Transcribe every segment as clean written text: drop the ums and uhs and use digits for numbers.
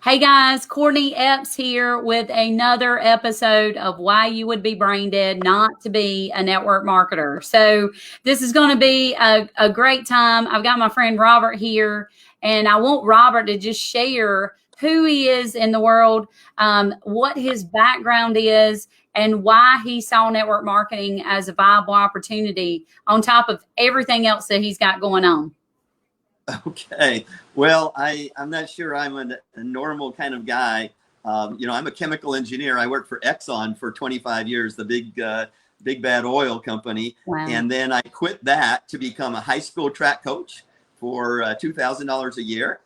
Hey guys, Courtney Epps here with another episode of Why You Would Be Brain Dead Not to Be a Network Marketer. So, this is going to be a great time. I've got my friend Robert here, and I want Robert to just share who he is in the world, what his background is, and why he saw network marketing as a viable opportunity on top of everything else that he's got going on. Okay. Well, I'm not sure I'm a normal kind of guy. I'm a chemical engineer. I worked for Exxon for 25 years, the big bad oil company. Wow. And then I quit that to become a high school track coach for $2,000 a year.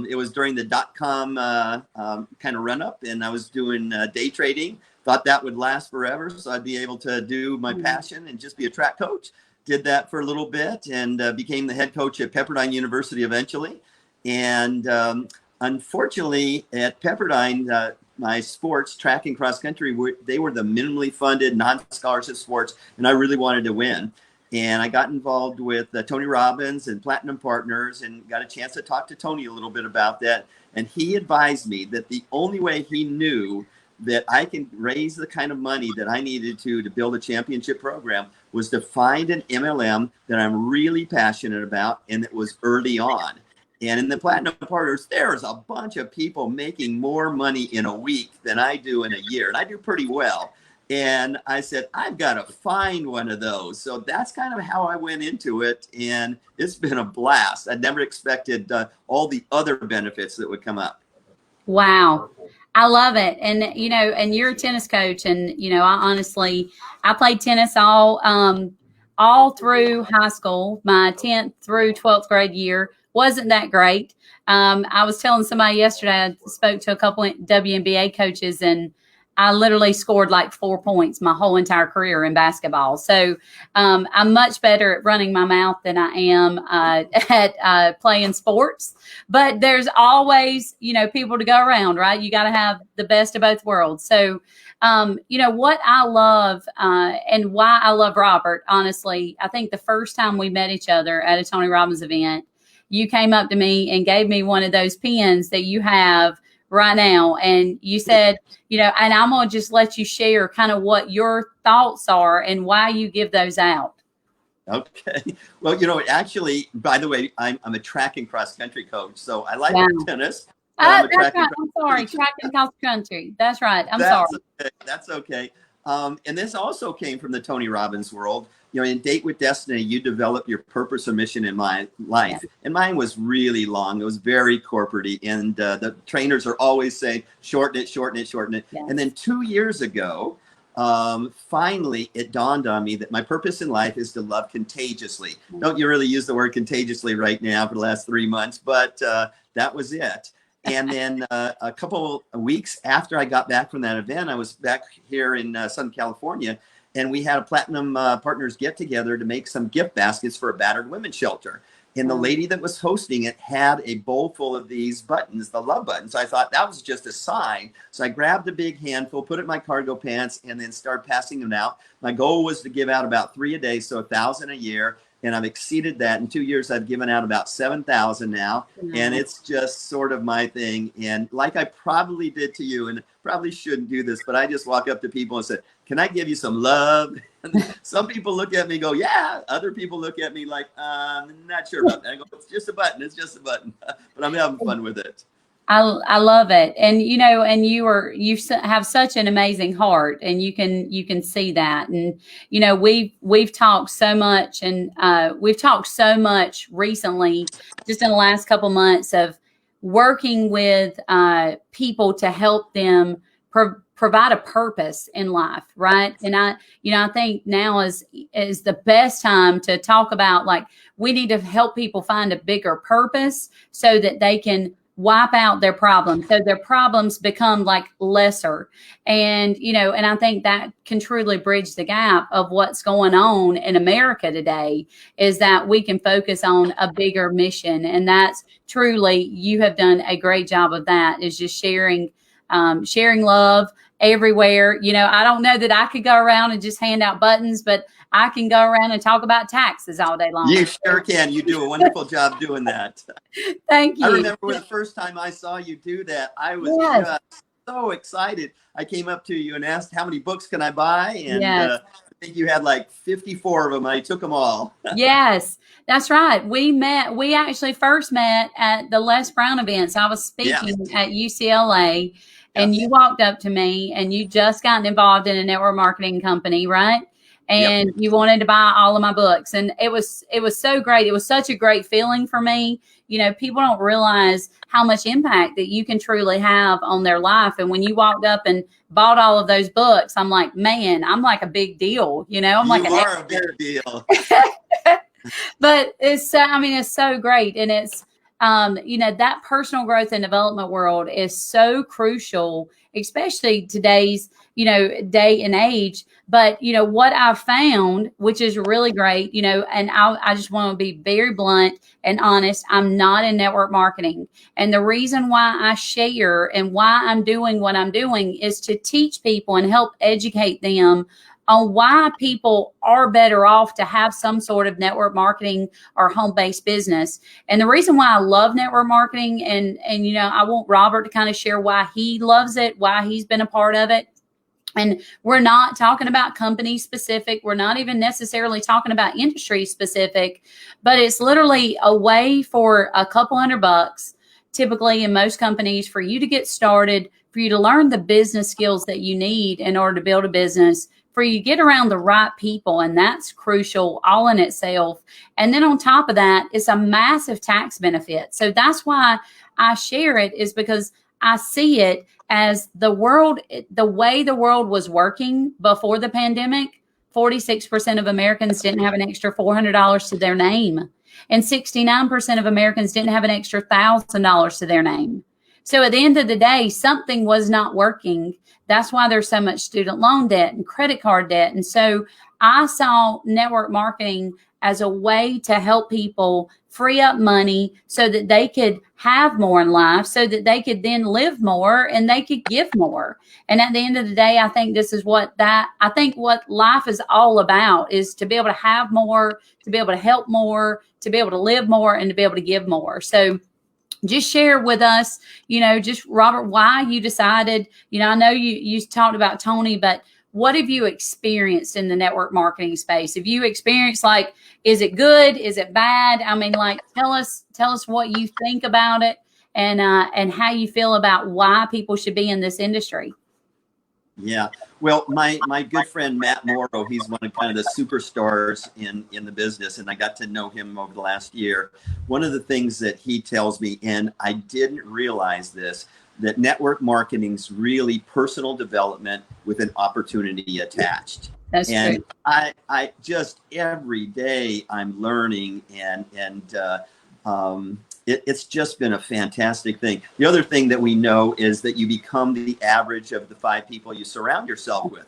It was during the dot-com kind of run-up, and I was doing day trading. Thought that would last forever, so I'd be able to do my passion and just be a track coach. Did that for a little bit and became the head coach at Pepperdine University eventually. And unfortunately, at Pepperdine, my sports, track and cross country, they were the minimally funded, non-scholarship sports, and I really wanted to win. And I got involved with Tony Robbins and Platinum Partners and got a chance to talk to Tony a little bit about that. And he advised me that the only way he knew that I can raise the kind of money that I needed to build a championship program was to find an MLM that I'm really passionate about and that was early on. And in the Platinum Partners, there's a bunch of people making more money in a week than I do in a year. And I do pretty well. And I said, I've got to find one of those. So that's kind of how I went into it. And it's been a blast. I never expected all the other benefits that would come up. Wow. I love it. And, and you're a tennis coach. And, I played tennis all through high school. My 10th through 12th grade year wasn't that great. I was telling somebody yesterday, I spoke to a couple of WNBA coaches, and I literally scored like 4 points my whole entire career in basketball. So I'm much better at running my mouth than I am at playing sports. But there's always, people to go around, right? You got to have the best of both worlds. So, what I love and why I love Robert, honestly, I think the first time we met each other at a Tony Robbins event, you came up to me and gave me one of those pens that you have right now. And you said, and I'm going to just let you share kind of what your thoughts are and why you give those out. Okay. Well, actually, by the way, I'm a track and cross country coach. So I like tennis. That's right. I'm sorry. Track and cross country. That's right. I'm sorry. Okay. That's okay. And this also came from the Tony Robbins world. In Date with Destiny, you develop your purpose or mission in my life. Yeah. And mine was really long. It was very corporate-y. And the trainers are always saying, shorten it, shorten it, shorten it. Yeah. And then 2 years ago, finally, it dawned on me that my purpose in life is to love contagiously. Mm-hmm. Don't you really use the word contagiously right now for the last 3 months, but that was it. And then a couple of weeks after I got back from that event, I was back here in Southern California, and we had a Platinum Partners get together to make some gift baskets for a battered women's shelter. And the lady that was hosting it had a bowl full of these buttons, the love buttons. I thought that was just a sign. So I grabbed a big handful, put it in my cargo pants, and then started passing them out. My goal was to give out about 3 a day, so 1,000 a year. And I've exceeded that. In 2 years, I've given out about 7,000 now. Mm-hmm. And it's just sort of my thing. And like I probably did to you, and probably shouldn't do this, but I just walk up to people and said, can I give you some love? And some people look at me and go, yeah. Other people look at me like, I'm not sure about that. I go, it's just a button. It's just a button. But I'm having fun with it. I love it. And, and you have such an amazing heart, and you can see that. And, we've talked so much, and we've talked so much recently, just in the last couple months, of working with people to help them provide a purpose in life. Right. And I think now is the best time to talk about, like, we need to help people find a bigger purpose so that they can wipe out their problems. So their problems become like lesser. And, and I think that can truly bridge the gap of what's going on in America today, is that we can focus on a bigger mission. And that's truly, you have done a great job of that, is just sharing love everywhere. You know, I don't know that I could go around and just hand out buttons, but I can go around and talk about taxes all day long. You sure can. You do a wonderful job doing that. Thank you. I remember the first time I saw you do that, I was just so excited. I came up to you and asked, how many books can I buy? And I think you had like 54 of them. I took them all. Yes, that's right. We actually first met at the Les Brown events. I was speaking at UCLA, and you walked up to me, and you just gotten involved in a network marketing company, right? And you wanted to buy all of my books. And it was so great. It was such a great feeling for me. You know, people don't realize how much impact that you can truly have on their life. And when you walked up and bought all of those books, I'm like, man, I'm like a big deal. You know, I'm like a big deal. But it's so great. And it's, you know, that personal growth and development world is so crucial, especially today's, you know, day and age. But, you know, what I've found, which is really great, you know, and I just want to be very blunt and honest. I'm not in network marketing. And the reason why I share and why I'm doing what I'm doing is to teach people and help educate them on why people are better off to have some sort of network marketing or home-based business. And the reason why I love network marketing, and you know, I want Robert to kind of share why he loves it, why he's been a part of it. And we're not talking about company specific. We're not even necessarily talking about industry specific, but it's literally a way for a couple $100, typically in most companies, for you to get started, for you to learn the business skills that you need in order to build a business, for you to get around the right people. And that's crucial all in itself. And then on top of that, it's a massive tax benefit. So that's why I share it, is because I see it as the way the world was working before the pandemic. 46% of Americans didn't have an extra $400 to their name. And 69% of Americans didn't have an extra $1,000 to their name. So at the end of the day, something was not working. That's why there's so much student loan debt and credit card debt. And so I saw network marketing as a way to help people free up money so that they could have more in life, so that they could then live more and they could give more. And at the end of the day, I think this is what life is all about, is to be able to have more, to be able to help more, to be able to live more, and to be able to give more. So just share with us, you know, just Robert, why you decided, you know, I know you talked about Tony, but what have you experienced in the network marketing space? Have you experienced, like, is it good? Is it bad? I mean, like, tell us what you think about it, and how you feel about why people should be in this industry. Yeah. Well, my good friend, Matt Morrow, he's one of kind of the superstars in the business. And I got to know him over the last year. One of the things that he tells me, and I didn't realize this, that network marketing's really personal development with an opportunity attached. That's and true. I just every day I'm learning, and it's just been a fantastic thing. The other thing that we know is that you become the average of the 5 people you surround yourself with.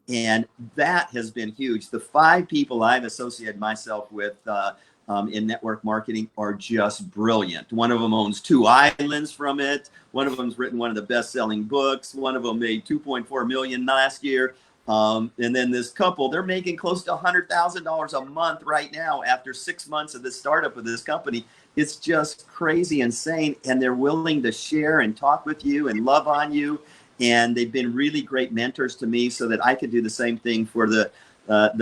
And that has been huge. The 5 people I've associated myself with in network marketing are just brilliant. One of them owns 2 islands from it. One of them's written one of the best-selling books. One of them made $2.4 million last year. And then this couple, they're making close to $100,000 a month right now after 6 months of the startup of this company. It's just crazy, insane. And they're willing to share and talk with you and love on you. And they've been really great mentors to me, so that I could do the same thing for the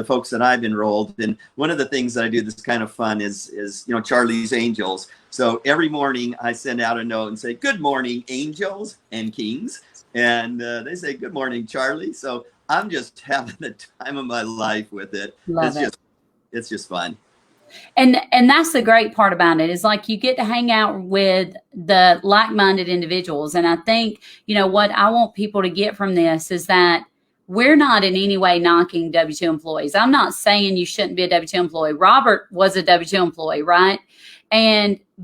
folks that I've enrolled. And one of the things that I do that's kind of fun is you know, Charlie's Angels. So every morning I send out a note and say, "Good morning, angels and kings." And they say, "Good morning, Charlie." So I'm just having the time of my life with it. It's just fun. And that's the great part about it, is like you get to hang out with the like-minded individuals. And I think, you know, what I want people to get from this is that we're not in any way knocking W-2 employees. I'm not saying you shouldn't be a W-2 employee. Robert was a W-2 employee, right?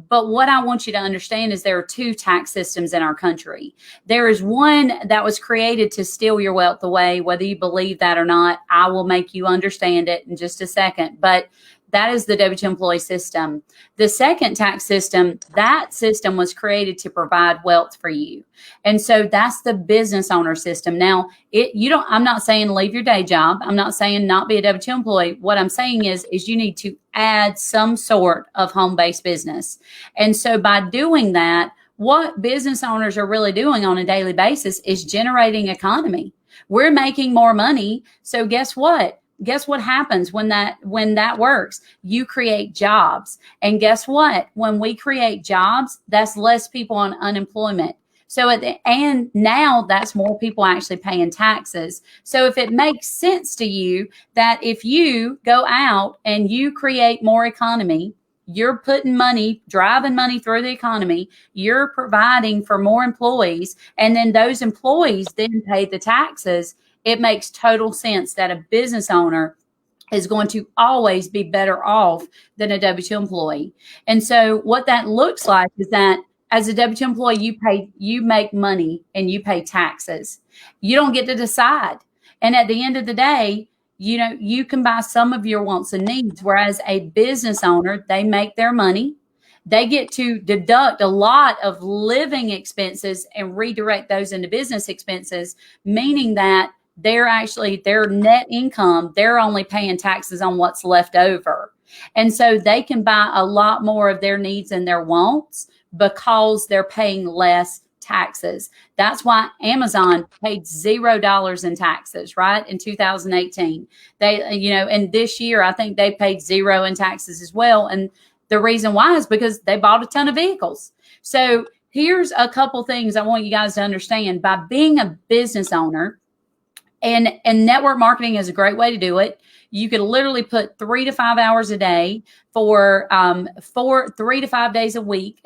But what I want you to understand is there are 2 tax systems in our country. There is one that was created to steal your wealth away, whether you believe that or not. I will make you understand it in just a second. But That is the W-2 employee system. The second tax system, that system was created to provide wealth for you. And so that's the business owner system. Now, I'm not saying leave your day job. I'm not saying not be a W-2 employee. What I'm saying is you need to add some sort of home-based business. And so by doing that, what business owners are really doing on a daily basis is generating economy. We're making more money. So guess what? Guess what happens when that works? You create jobs. And guess what? When we create jobs, that's less people on unemployment. So and now that's more people actually paying taxes. So if it makes sense to you that if you go out and you create more economy, you're putting money, driving money through the economy, you're providing for more employees, and then those employees then pay the taxes, it makes total sense that a business owner is going to always be better off than a W-2 employee. And so what that looks like is that as a W-2 employee, you make money and you pay taxes. You don't get to decide. And at the end of the day, you can buy some of your wants and needs, whereas a business owner, they make their money. They get to deduct a lot of living expenses and redirect those into business expenses, meaning that their net income, they're only paying taxes on what's left over. And so they can buy a lot more of their needs and their wants because they're paying less taxes. That's why Amazon paid $0 in taxes, right? In 2018, and this year, I think they paid $0 in taxes as well. And the reason why is because they bought a ton of vehicles. So here's a couple things I want you guys to understand. By being a business owner, and network marketing is a great way to do it. You could literally put 3 to 5 hours a day for 3 to 5 days a week,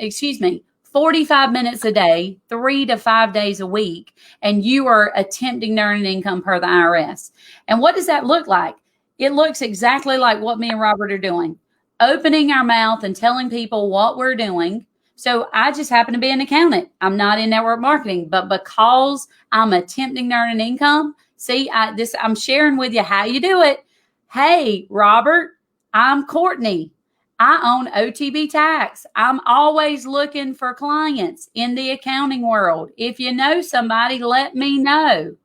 45 minutes a day, 3 to 5 days a week, and you are attempting to earn an income per the IRS. And what does that look like? It looks exactly like what me and Robert are doing, opening our mouth and telling people what we're doing. So I just happen to be an accountant. I'm not in network marketing, but because I'm attempting to earn an income, I'm sharing with you how you do it. Hey, Robert, I'm Courtney. I own OTB Tax. I'm always looking for clients in the accounting world. If you know somebody, let me know.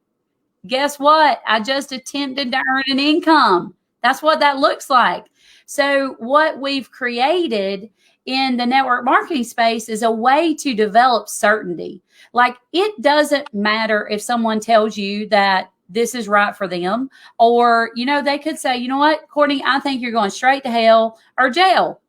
Guess what? I just attempted to earn an income. That's what that looks like. So what we've created in the network marketing space is a way to develop certainty. Like, it doesn't matter if someone tells you that this is right for them, or, they could say, you know what, Courtney, I think you're going straight to hell or jail.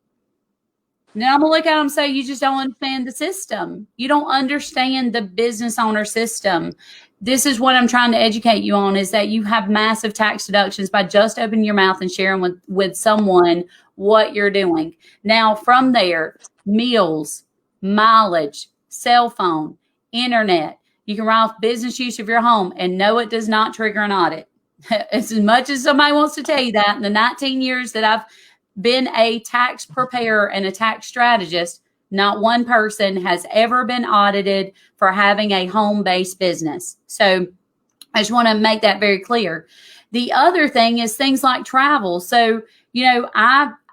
Now I'm gonna look at them and say, you just don't understand the system. You don't understand the business owner system. This is what I'm trying to educate you on, is that you have massive tax deductions by just opening your mouth and sharing with someone what you're doing. Now, from there, meals, mileage, cell phone, internet, you can write off business use of your home, and no, it does not trigger an audit. As much as somebody wants to tell you that, in the 19 years that I've been a tax preparer and a tax strategist, not one person has ever been audited for having a home-based business. So I just want to make that very clear. The other thing is things like travel. So,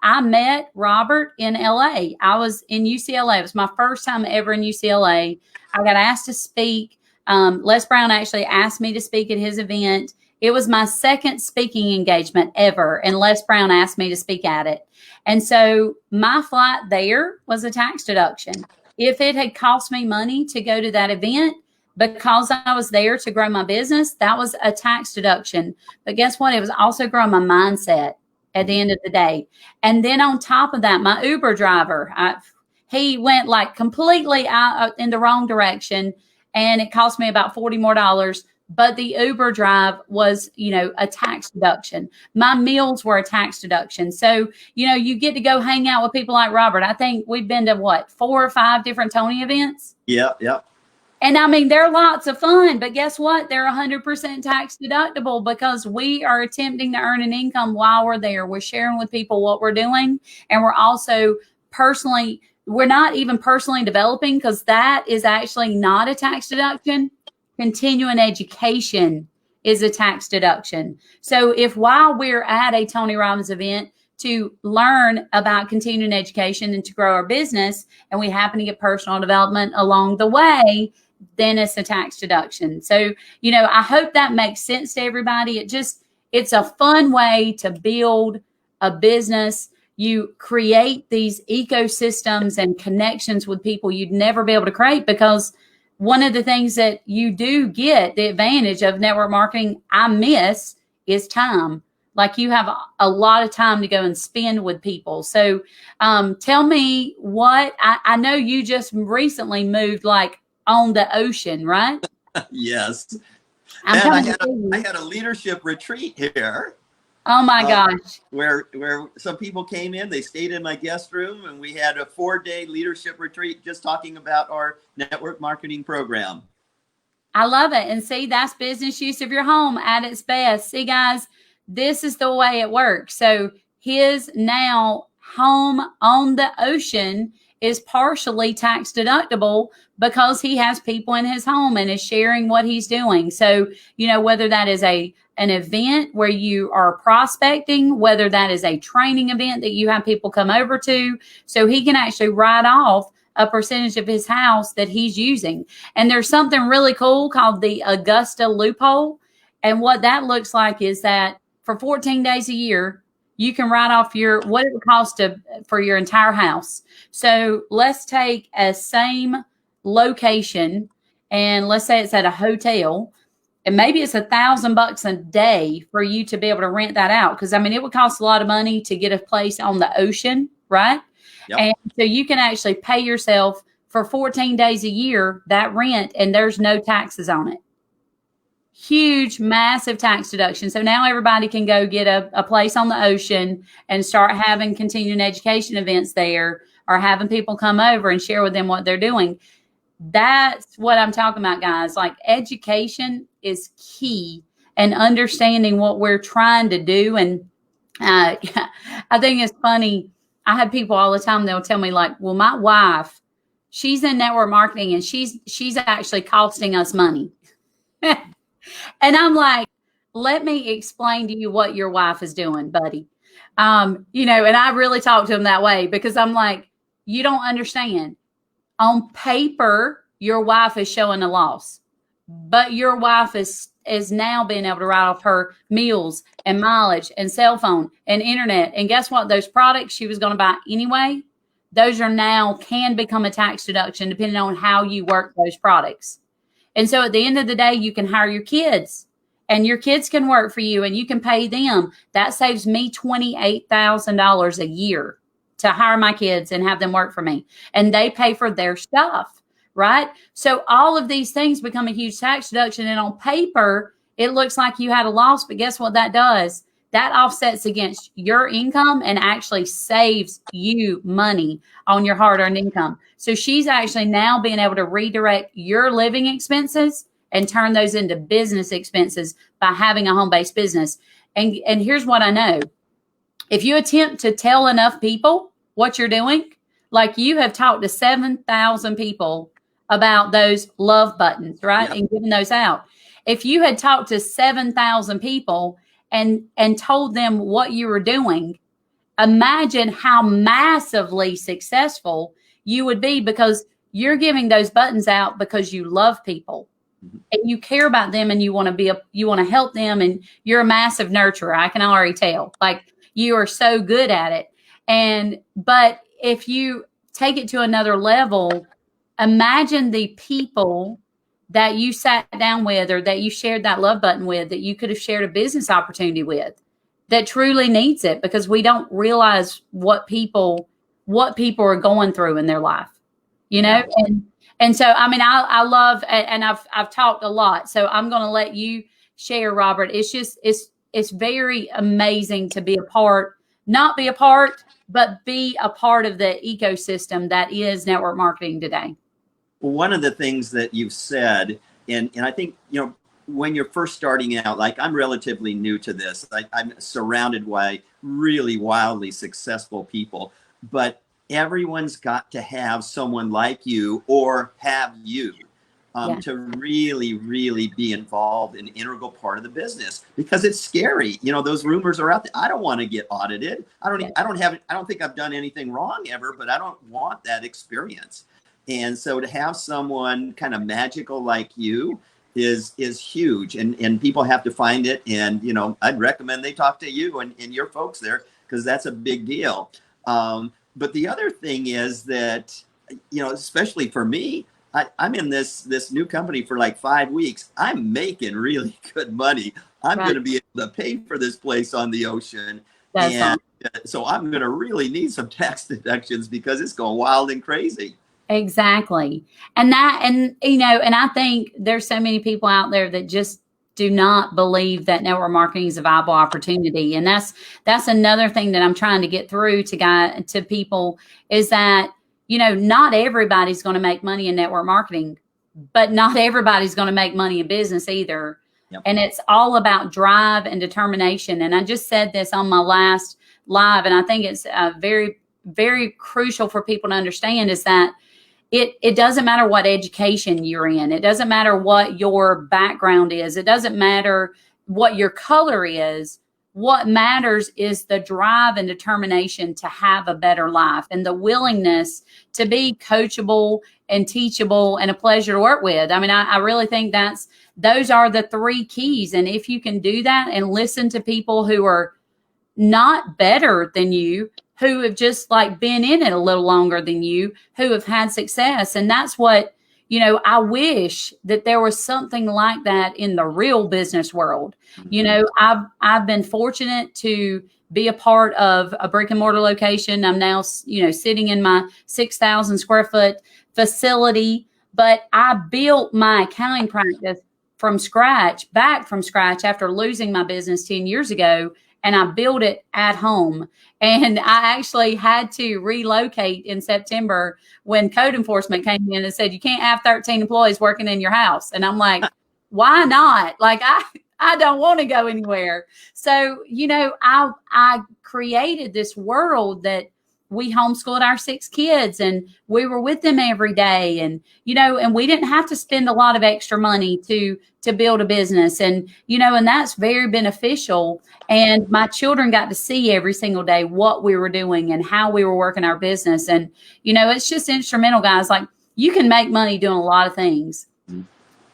I met Robert in LA. I was in UCLA. It was my first time ever in UCLA. I got asked to speak. Les Brown actually asked me to speak at his event. It was my second speaking engagement ever, and Les Brown asked me to speak at it. And so my flight there was a tax deduction. If it had cost me money to go to that event, because I was there to grow my business, that was a tax deduction. But guess what? It was also growing my mindset at the end of the day. And then on top of that, my Uber driver, he went like completely out in the wrong direction, and it cost me about $40 more. But the Uber drive was, a tax deduction. My meals were a tax deduction. So, you get to go hang out with people like Robert. I think we've been to 4 or 5 different Tony events. Yeah. And I mean, they're lots of fun, but guess what? They're 100% tax deductible because we are attempting to earn an income while we're there. We're sharing with people what we're doing. And we're also we're not even personally developing, because that is actually not a tax deduction. Continuing education is a tax deduction. So if while we're at a Tony Robbins event, to learn about continuing education and to grow our business, and we happen to get personal development along the way, then it's a tax deduction. So, I hope that makes sense to everybody. It's a fun way to build a business. You create these ecosystems and connections with people you'd never be able to create, because one of the things that you do get the advantage of network marketing I miss is time. Like, you have a lot of time to go and spend with people. So tell me what, I know you just recently moved like on the ocean, right? Yes. I'm And coming to see I you. had a leadership retreat here. Oh my gosh. Where some people came in, they stayed in my guest room, and we had a 4-day leadership retreat just talking about our network marketing program. I love it. And see, that's business use of your home at its best. See, guys, this is the way it works. So his now home on the ocean is partially tax deductible because he has people in his home and is sharing what he's doing. So, whether that is an event where you are prospecting, whether that is a training event that you have people come over to, so he can actually write off a percentage of his house that he's using. And there's something really cool called the Augusta loophole. And what that looks like is that for 14 days a year, you can write off what it would cost for your entire house. So let's take a same location, and let's say it's at a hotel, and maybe it's $1,000 a day for you to be able to rent that out. Because it would cost a lot of money to get a place on the ocean, right? Yep. And so you can actually pay yourself for 14 days a year that rent, and there's no taxes on it. Huge, massive tax deduction. So now everybody can go get a place on the ocean and start having continuing education events there, or having people come over and share with them what they're doing. That's what I'm talking about, guys. Like, education is key, and understanding what we're trying to do. And I think it's funny. I have people all the time, they'll tell me like, well, my wife, she's in network marketing and she's actually costing us money. And I'm like, let me explain to you what your wife is doing, buddy. And I really talk to them that way, because I'm like, you don't understand. On paper, your wife is showing a loss, but your wife is now being able to write off her meals and mileage and cell phone and internet. And guess what? Those products she was going to buy anyway, those are now can become a tax deduction depending on how you work those products. And so at the end of the day, you can hire your kids, and your kids can work for you, and you can pay them. That saves me $28,000 a year to hire my kids and have them work for me. And they pay for their stuff, right? So all of these things become a huge tax deduction. And on paper, it looks like you had a loss, but guess what that does? That offsets against your income and actually saves you money on your hard-earned income. So she's actually now being able to redirect your living expenses and turn those into business expenses by having a home-based business. And here's what I know. If you attempt to tell enough people what you're doing, like you have talked to 7,000 people about those love buttons, right? Yep. And giving those out. If you had talked to 7,000 people and told them what you were doing, imagine how massively successful you would be, because you're giving those buttons out because you love people and you care about them, and you want to help them, and you're a massive nurturer. I can already tell. Like, you are so good at it. But if you take it to another level, imagine the people that you sat down with, or that you shared that love button with, that you could have shared a business opportunity with, that truly needs it, because we don't realize what people are going through in their life, And so, I love, and I've talked a lot, so I'm going to let you share, Robert. It's very amazing to not be a part, but be a part of the ecosystem that is network marketing today. Well, one of the things that you've said, and I think, when you're first starting out, like, I'm relatively new to this. I'm surrounded by really wildly successful people, but everyone's got to have someone like you, or have you. Yeah. to really, really be involved in an integral part of the business, because it's scary. You know, those rumors are out there. I don't want to get audited. I don't think I've done anything wrong ever, but I don't want that experience. And so to have someone kind of magical like you is huge, and people have to find it. And, you know, I'd recommend they talk to you and your folks there, because that's a big deal. But the other thing is that, you know, especially for me, I'm in this new company for like 5 weeks. I'm making really good money. I'm Right. going to be able to pay for this place on the ocean. That's And awesome. so I'm going to really need some tax deductions, because it's going wild and crazy. Exactly. And you know, and I think there's so many people out there that just do not believe that network marketing is a viable opportunity. And that's another thing that I'm trying to get through to people, is that, you know, not everybody's going to make money in network marketing, but not everybody's going to make money in business either. Yep. And it's all about drive and determination. And I just said this on my last live, and I think it's very, very crucial for people to understand, is that it doesn't matter what education you're in. It doesn't matter what your background is. It doesn't matter what your color is. What matters is the drive and determination to have a better life, and the willingness to be coachable and teachable and a pleasure to work with. I mean, I really think those are the three keys. And if you can do that and listen to people who are not better than you, who have just like been in it a little longer than you, who have had success. And that's what, you know, I wish that there was something like that in the real business world. Mm-hmm. You know, I've been fortunate to be a part of a brick and mortar location. I'm now, you know, sitting in my 6,000 square foot facility, but I built my accounting practice back from scratch after losing my business 10 years ago. And I built it at home. And I actually had to relocate in September when code enforcement came in and said, you can't have 13 employees working in your house. And I'm like, why not? Like, I don't want to go anywhere. So, you know, I created this world that we homeschooled our 6 kids, and we were with them every day. And, you know, and we didn't have to spend a lot of extra money to build a business. And, you know, and that's very beneficial. And my children got to see every single day what we were doing and how we were working our business. And, you know, it's just instrumental, guys. Like, you can make money doing a lot of things. Mm-hmm.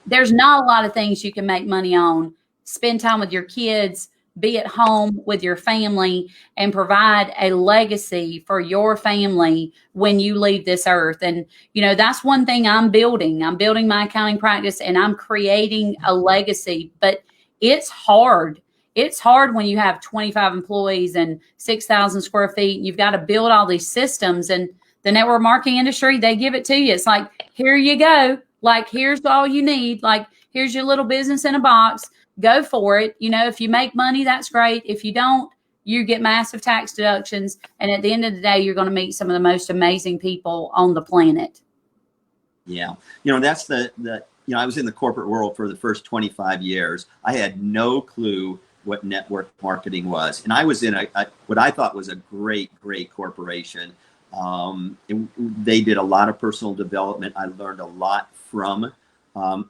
There's not a lot of things you can make money on. Spend time with your kids, be at home with your family, and provide a legacy for your family when you leave this earth. And, you know, that's one thing I'm building. I'm building my accounting practice, and I'm creating a legacy. But it's hard. It's hard when you have 25 employees and 6,000 square feet, and you've got to build all these systems. And the network marketing industry, they give it to you. It's like, here you go. Like, here's all you need. Like, here's your little business in a box. Go for it. You know, if you make money, that's great. If you don't, you get massive tax deductions. And at the end of the day, you're going to meet some of the most amazing people on the planet. Yeah. You know, that's you know, I was in the corporate world for the first 25 years. I had no clue what network marketing was. And I was in what I thought was a great corporation. They did a lot of personal development. I learned a lot from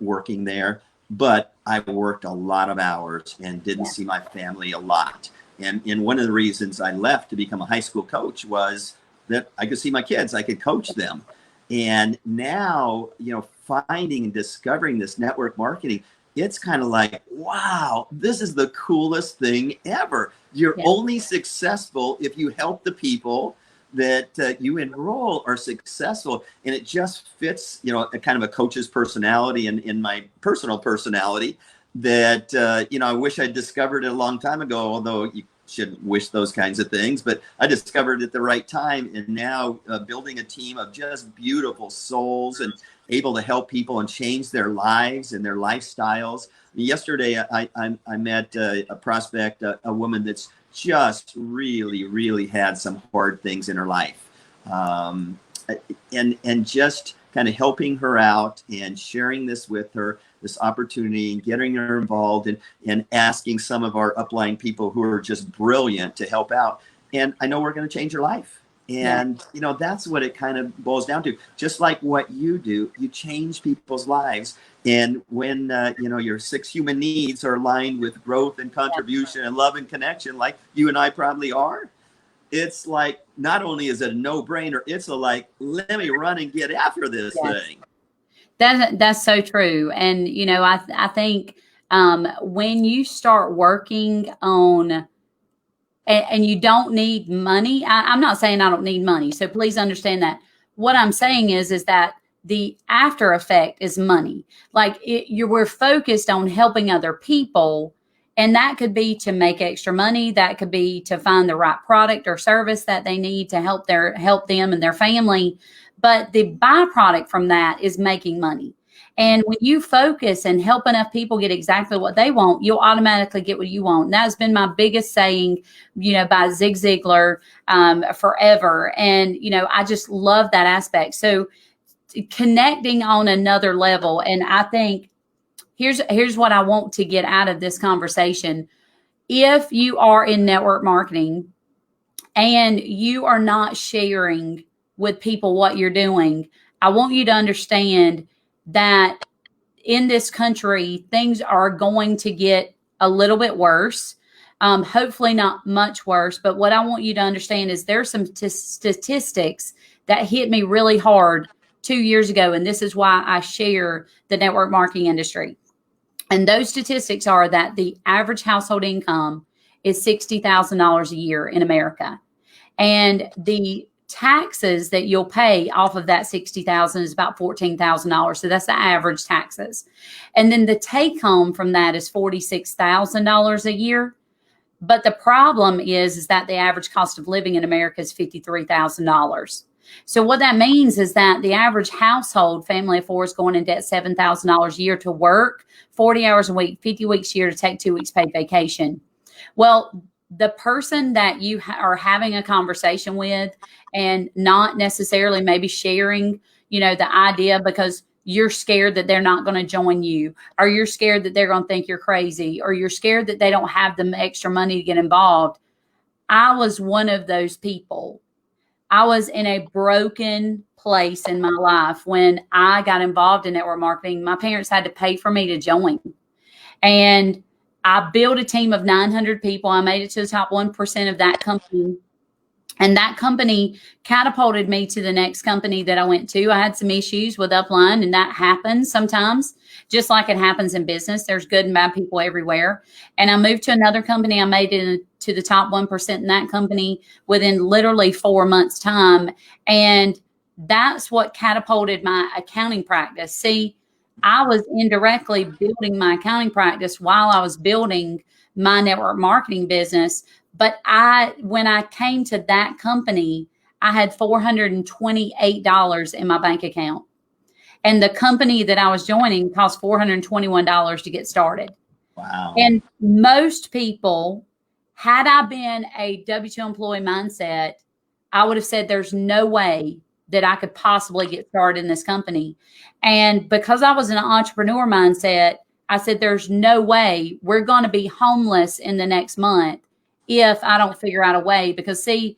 working there. But I worked a lot of hours and didn't see my family a lot. And one of the reasons I left to become a high school coach was that I could see my kids, I could coach them. And now, you know, finding and discovering this network marketing, it's kind of like, wow, this is the coolest thing ever. You're only successful if you help the people that you enroll are successful. And it just fits, you know, a kind of a coach's personality and in my personal personality that, you know, I wish I'd discovered it a long time ago, although you shouldn't wish those kinds of things, but I discovered it at the right time. And now building a team of just beautiful souls and able to help people and change their lives and their lifestyles. Yesterday, I met a prospect, a woman that's just really had some hard things in her life, and just kind of helping her out and sharing this with her, this opportunity, and getting her involved and asking some of our upline people who are just brilliant to help out. And I know we're going to change her life. Yeah. And, that's what it kind of boils down to. Just like what you do, you change people's lives. And when, your 6 human needs are aligned with growth and contribution and love and connection, like you and I probably are, it's like, not only is it a no-brainer, it's like, let me run and get after this Yes. thing. That's so true. And, I think when you start working on, and you don't need money. I'm not saying I don't need money. So please understand that. What I'm saying is that the after effect is money. Like we're focused on helping other people. And that could be to make extra money. That could be to find the right product or service that they need to help them and their family. But the byproduct from that is making money. And when you focus and help enough people get exactly what they want, you'll automatically get what you want. And that has been my biggest saying, by Zig Ziglar forever. And, I just love that aspect. So connecting on another level. And I think here's what I want to get out of this conversation. If you are in network marketing and you are not sharing with people what you're doing, I want you to understand that in this country, things are going to get a little bit worse. Hopefully not much worse. But what I want you to understand is there's some statistics that hit me really hard 2 years ago. And this is why I share the network marketing industry. And those statistics are that the average household income is $60,000 a year in America. And the taxes that you'll pay off of that $60,000 is about $14,000. So that's the average taxes. And then the take home from that is $46,000 a year. But the problem is that the average cost of living in America is $53,000. So what that means is that the average household family of 4 is going in debt $7,000 a year to work 40 hours a week, 50 weeks a year to take 2 weeks paid vacation. Well, the person that you are having a conversation with and not necessarily maybe sharing, the idea because you're scared that they're not going to join you, or you're scared that they're going to think you're crazy, or you're scared that they don't have the extra money to get involved. I was one of those people. I was in a broken place in my life when I got involved in network marketing. My parents had to pay for me to join. And I built a team of 900 people. I made it to the top 1% of that company. And that company catapulted me to the next company that I went to. I had some issues with upline, and that happens sometimes, just like it happens in business. There's good and bad people everywhere. And I moved to another company. I made it to the top 1% in that company within literally 4 months' time. And that's what catapulted my accounting practice. See, I was indirectly building my accounting practice while I was building my network marketing business. But when I came to that company, I had $428 in my bank account. And the company that I was joining cost $421 to get started. Wow. And most people, had I been a W-2 employee mindset, I would have said there's no way that I could possibly get started in this company. And because I was in an entrepreneur mindset, I said, there's no way we're going to be homeless in the next month if I don't figure out a way. Because see,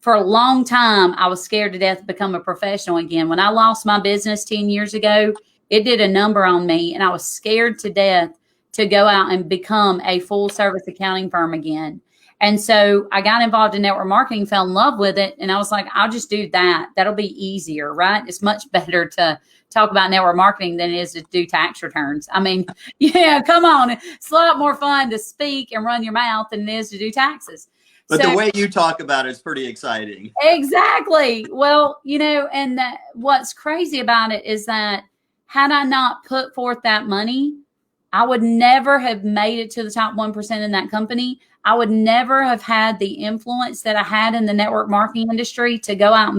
for a long time, I was scared to death to become a professional again. When I lost my business 10 years ago, it did a number on me, and I was scared to death to go out and become a full service accounting firm again. And so I got involved in network marketing, fell in love with it. And I was like, I'll just do that. That'll be easier, right? It's much better to talk about network marketing than it is to do tax returns. I mean, yeah, come on. It's a lot more fun to speak and run your mouth than it is to do taxes. But the way you talk about it is pretty exciting. Exactly. Well, and what's crazy about it is that had I not put forth that money, I would never have made it to the top 1% in that company. I would never have had the influence that I had in the network marketing industry to go out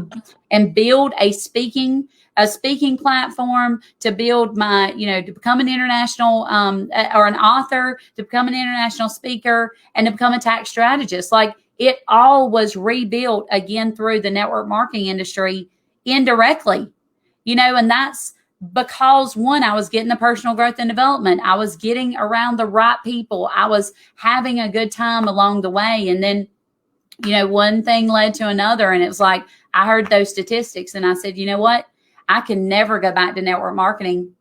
and build a speaking platform, to build my, to become an international or an author, to become an international speaker, and to become a tax strategist. Like, it all was rebuilt again through the network marketing industry indirectly, and that's because, one, I was getting the personal growth and development. I was getting around the right people. I was having a good time along the way. And then one thing led to another. And it was like, I heard those statistics and I said, you know what? I can never go back to network marketing.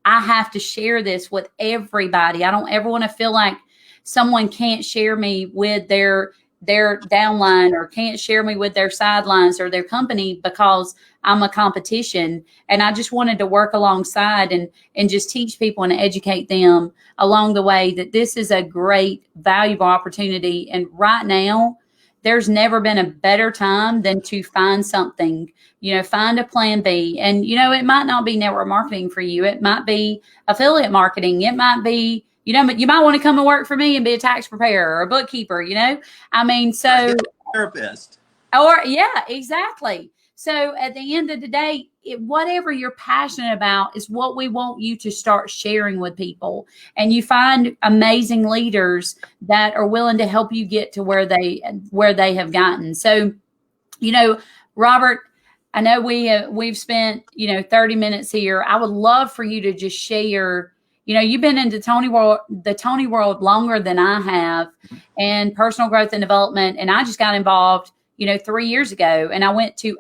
I have to share this with everybody. I don't ever want to feel like someone can't share me with their downline or can't share me with their sidelines or their company because I'm a competition. And I just wanted to work alongside and just teach people and educate them along the way that this is a great, valuable opportunity. And right now, there's never been a better time than to find something, find a plan B. And, it might not be network marketing for you. It might be affiliate marketing. It might be, but you might want to come and work for me and be a tax preparer or a bookkeeper, so. Therapist. Or, yeah, exactly. So at the end of the day, whatever you're passionate about is what we want you to start sharing with people. And you find amazing leaders that are willing to help you get to where they have gotten. So, Robert, I know we've spent, 30 minutes here. I would love for you to just share, you've been in the Tony world longer than I have, and personal growth and development. And I just got involved 3 years ago, and I went to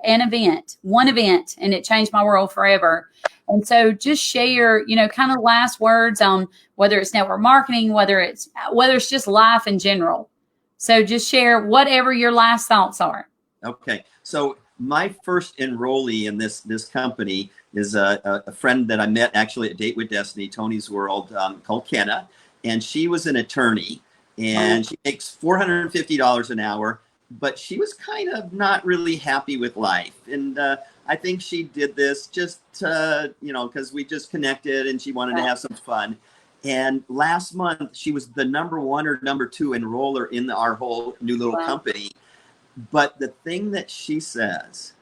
one event, and it changed my world forever. And so just share, kind of last words on whether it's network marketing, whether it's just life in general. So just share whatever your last thoughts are. Okay. So my first enrollee in this company is a friend that I met actually at Date with Destiny, Tony's World, called Kenna. And she was an attorney, and she makes $450 an hour. But she was kind of not really happy with life. And I think she did this just, because we just connected and she wanted to have some fun. And last month, she was the number 1 or number 2 enroller in our whole new little company. But the thing that she says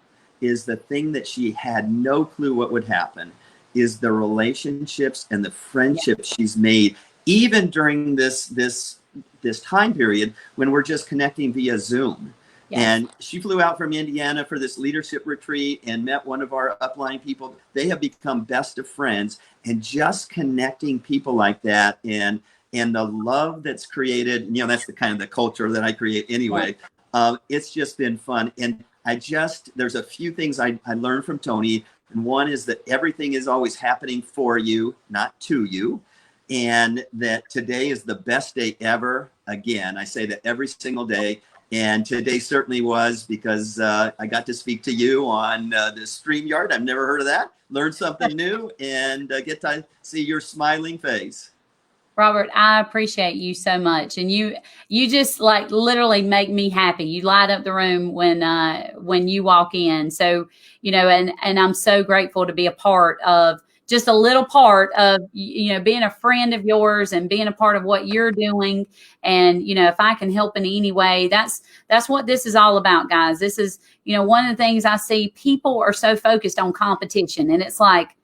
is the thing that she had no clue what would happen is the relationships and the friendships she's made, even during this time period when we're just connecting via Zoom. Yes. And she flew out from Indiana for this leadership retreat and met one of our upline people. They have become best of friends, and just connecting people like that and the love that's created, that's the kind of the culture that I create anyway. Yeah. It's just been fun. And there's a few things I learned from Tony. And one is that everything is always happening for you, not to you. And that today is the best day ever. Again, I say that every single day. And today certainly was, because I got to speak to you on the StreamYard. I've never heard of that. Learn something new and get to see your smiling face. Robert, I appreciate you so much. And you just like literally make me happy. You light up the room when you walk in. So, and I'm so grateful to be a part of just a little part of, being a friend of yours and being a part of what you're doing. And, if I can help in any way, that's what this is all about, guys. This is, one of the things I see, people are so focused on competition, and it's like,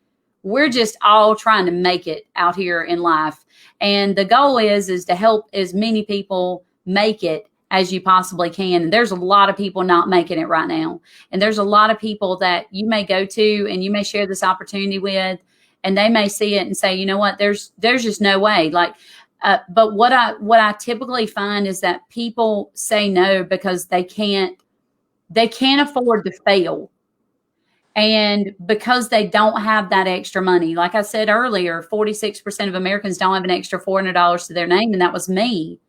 we're just all trying to make it out here in life. And the goal is to help as many people make it as you possibly can. And there's a lot of people not making it right now. And there's a lot of people that you may go to and you may share this opportunity with, and they may see it and say, you know what, there's just no way. But what I typically find is that people say no because they can't afford to fail. And because they don't have that extra money, like I said earlier, 46% of Americans don't have an extra $400 to their name. And that was me.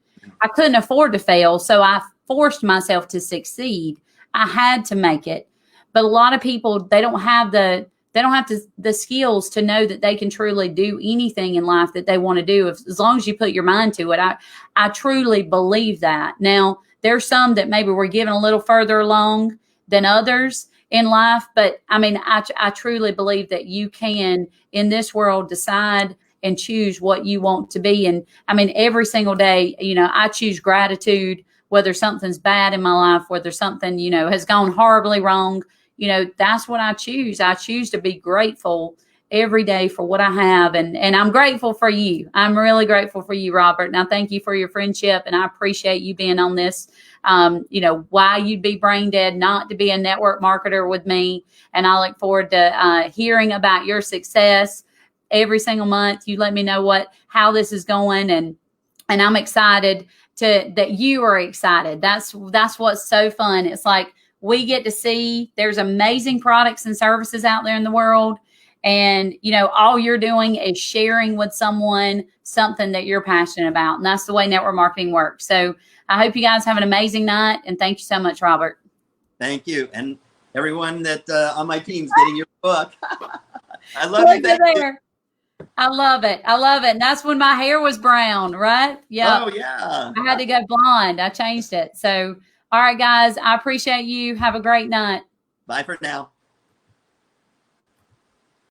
I couldn't afford to fail. So I forced myself to succeed. I had to make it. But a lot of people, they don't have the skills to know that they can truly do anything in life that they want to do, as long as you put your mind to it. I truly believe that. Now, there's some that maybe we're given a little further along than others in life. But I mean, I truly believe that you can, in this world, decide and choose what you want to be. And I mean, every single day, I choose gratitude, whether something's bad in my life, whether something, has gone horribly wrong. That's what I choose. I choose to be grateful every day for what I have. And I'm grateful for you. I'm really grateful for you, Robert. And I thank you for your friendship. And I appreciate you being on this, why you'd be brain dead not to be a network marketer with me. And I look forward to hearing about your success every single month. You let me know how this is going. And I'm excited that you are excited. That's what's so fun. It's like we get to see there's amazing products and services out there in the world. And, you know, all you're doing is sharing with someone something that you're passionate about. And that's the way network marketing works. So I hope you guys have an amazing night. And thank you so much, Robert. Thank you. And everyone that on my team's getting your book. I love you. Thank you. I love it. I love it. And that's when my hair was brown, right? Yeah. Oh, yeah. I had to go blonde. I changed it. So, all right, guys, I appreciate you. Have a great night. Bye for now.